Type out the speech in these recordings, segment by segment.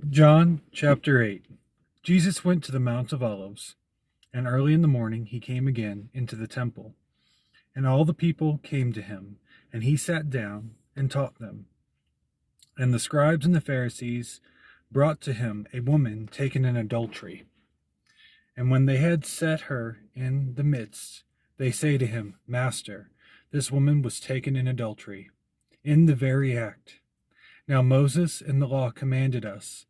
John chapter 8. Jesus went to the Mount of Olives, and early in the morning he came again into the temple. And all the people came to him, and he sat down and taught them. And the scribes and the Pharisees brought to him a woman taken in adultery. And when they had set her in the midst, they say to him, Master, this woman was taken in adultery, in the very act. Now Moses in the law commanded us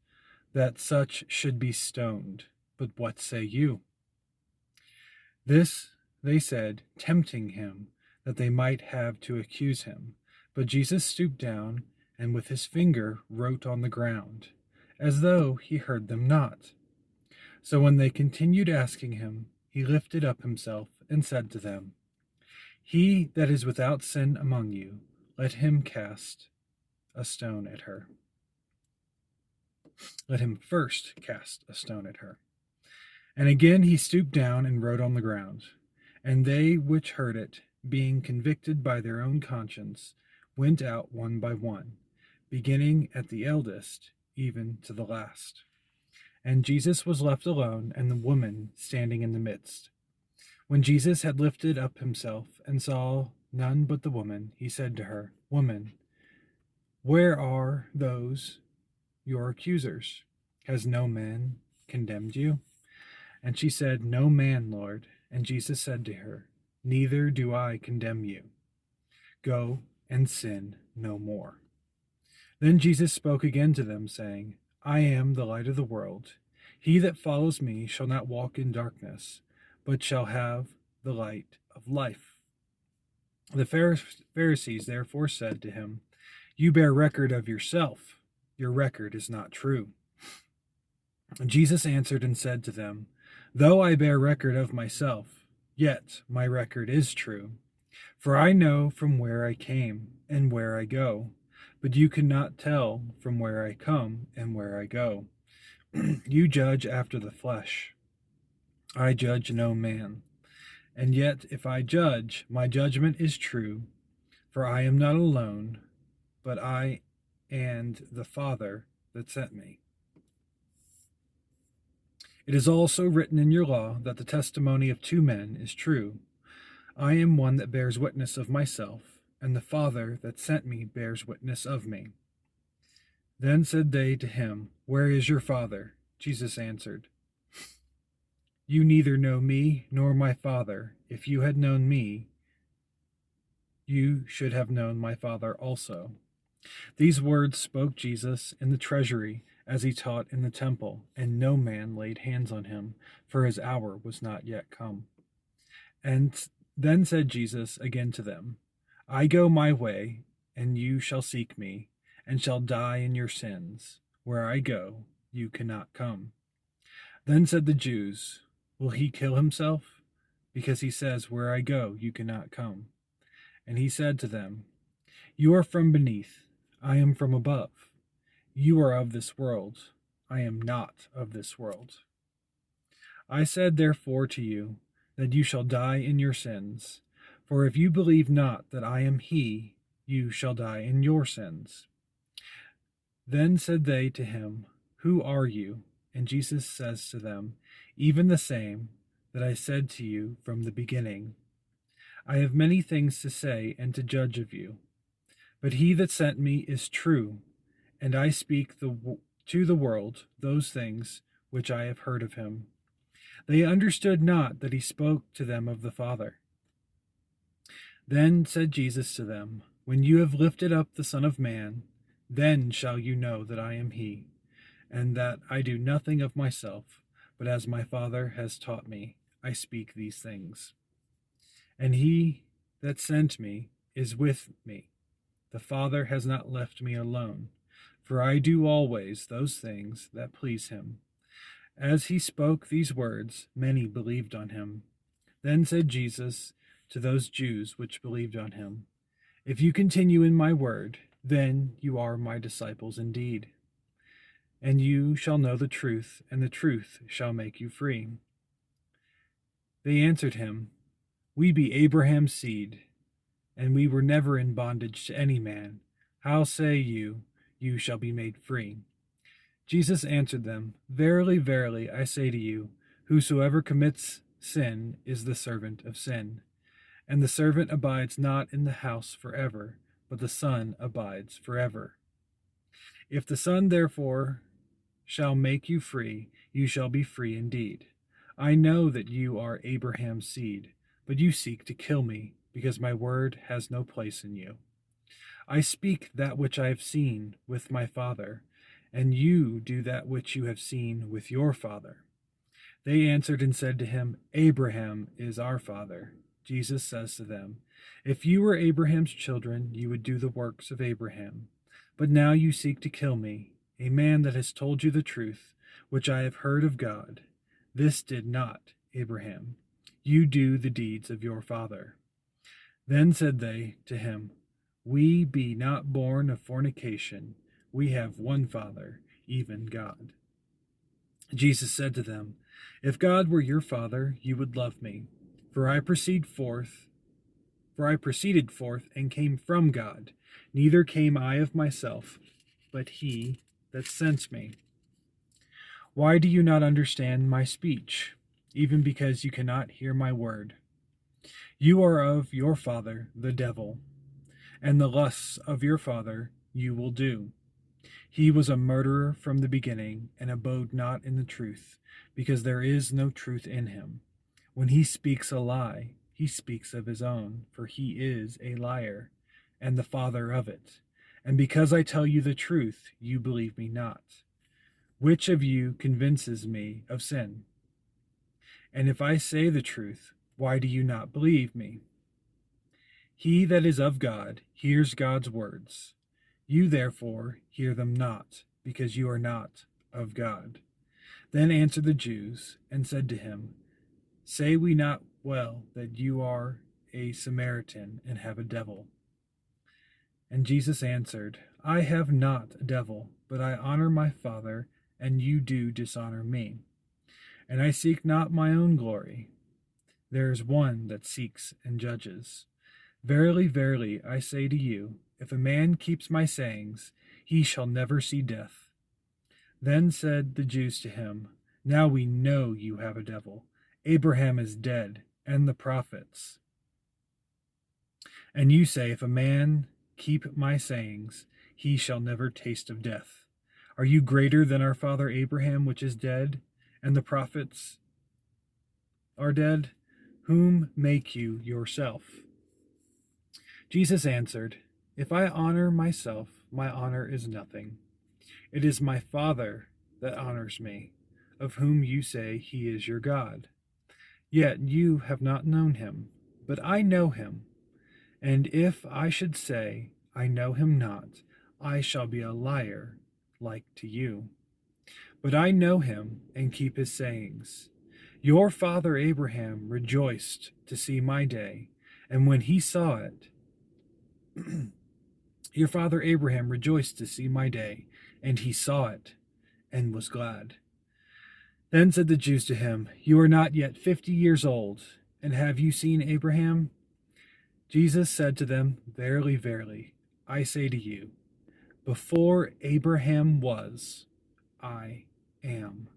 that such should be stoned. But what say you? This they said, tempting him, that they might have to accuse him. But Jesus stooped down, and with his finger wrote on the ground, as though he heard them not. So when they continued asking him, he lifted up himself and said to them, He that is without sin among you, let him cast a stone at her. Let him first cast a stone at her. And again he stooped down and wrote on the ground. And they which heard it, being convicted by their own conscience, went out one by one, beginning at the eldest, even to the last. And Jesus was left alone, and the woman standing in the midst. When Jesus had lifted up himself and saw none but the woman, he said to her, Woman, where are those your accusers? Has no man condemned you? And she said, No man, Lord. And Jesus said to her, Neither do I condemn you. Go and sin no more. Then Jesus spoke again to them, saying, I am the light of the world. He that follows me shall not walk in darkness, but shall have the light of life. The Pharisees therefore said to him, You bear record of yourself. Your record is not true. And Jesus answered and said to them, Though I bear record of myself, yet my record is true. For I know from where I came and where I go, but you cannot tell from where I come and where I go. You judge after the flesh. I judge no man. And yet if I judge, my judgment is true, for I am not alone, but I and the Father that sent me. It is also written in your law that the testimony of two men is true. I am one that bears witness of myself, and the Father that sent me bears witness of me. Then said they to him, Where is your Father? Jesus answered, You neither know me nor my Father. If you had known me, you should have known my Father also. These words spoke Jesus in the treasury as he taught in the temple, and no man laid hands on him, for his hour was not yet come. And then said Jesus again to them, I go my way, and you shall seek me, and shall die in your sins. Where I go, you cannot come. Then said the Jews, Will he kill himself? Because he says, Where I go, you cannot come. And he said to them, You are from beneath, I am from above. You are of this world, I am not of this world. I said therefore to you, that you shall die in your sins. For if you believe not that I am he, you shall die in your sins. Then said they to him, Who are you? And Jesus says to them, Even the same that I said to you from the beginning. I have many things to say and to judge of you. But he that sent me is true, and I speak to the world those things which I have heard of him. They understood not that he spoke to them of the Father. Then said Jesus to them, When you have lifted up the Son of Man, then shall you know that I am he, and that I do nothing of myself, but as my Father has taught me, I speak these things. And he that sent me is with me. The Father has not left me alone, for I do always those things that please him. As he spoke these words, many believed on him. Then said Jesus to those Jews which believed on him, If you continue in my word, then you are my disciples indeed. And you shall know the truth, and the truth shall make you free. They answered him, We be Abraham's seed, and we were never in bondage to any man. How say you, you shall be made free? Jesus answered them, Verily, verily, I say to you, whosoever commits sin is the servant of sin. And the servant abides not in the house forever, but the Son abides forever. If the Son therefore shall make you free, you shall be free indeed. I know that you are Abraham's seed, but you seek to kill me, because my word has no place in you. I speak that which I have seen with my Father, and you do that which you have seen with your father. They answered and said to him, Abraham is our father. Jesus says to them, If you were Abraham's children, you would do the works of Abraham. But now you seek to kill me, a man that has told you the truth, which I have heard of God. This did not Abraham. You do the deeds of your father. Then said they to him, We be not born of fornication. We have one Father, even God. Jesus said to them, If God were your Father, you would love me, for I proceeded forth and came from God. Neither came I of myself, but he that sent me. Why do you not understand my speech, even because you cannot hear my word? You are of your father, the devil, and the lusts of your father you will do. He was a murderer from the beginning, and abode not in the truth, because there is no truth in him. When he speaks a lie, he speaks of his own, for he is a liar, and the father of it. And because I tell you the truth, you believe me not. Which of you convinces me of sin? And if I say the truth, why do you not believe me? He that is of God hears God's words. You therefore hear them not, because you are not of God. Then answered the Jews, and said to him, Say we not well that you are a Samaritan, and have a devil? And Jesus answered, I have not a devil, but I honor my Father, and you do dishonor me. And I seek not my own glory. There is one that seeks and judges. Verily, verily, I say to you, if a man keeps my sayings, he shall never see death. Then said the Jews to him, Now we know you have a devil. Abraham is dead, and the prophets. And you say, If a man keep my sayings, he shall never taste of death. Are you greater than our father Abraham, which is dead, and the prophets are dead? Whom make you yourself? Jesus answered, If I honor myself, my honor is nothing. It is my Father that honors me, of whom you say he is your God. Yet you have not known him, but I know him. And if I should say, I know him not, I shall be a liar like to you. But I know him and keep his sayings. Your father Abraham rejoiced to see my day, and when he saw it, Your father Abraham rejoiced to see my day, and he saw it, and was glad. Then said the Jews to him, You are not yet 50 years old, and have you seen Abraham? Jesus said to them, Verily, verily, I say to you, before Abraham was, I am.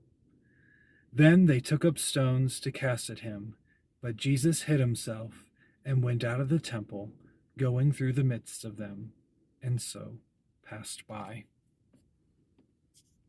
Then they took up stones to cast at him, but Jesus hid himself, and went out of the temple, going through the midst of them, and so passed by.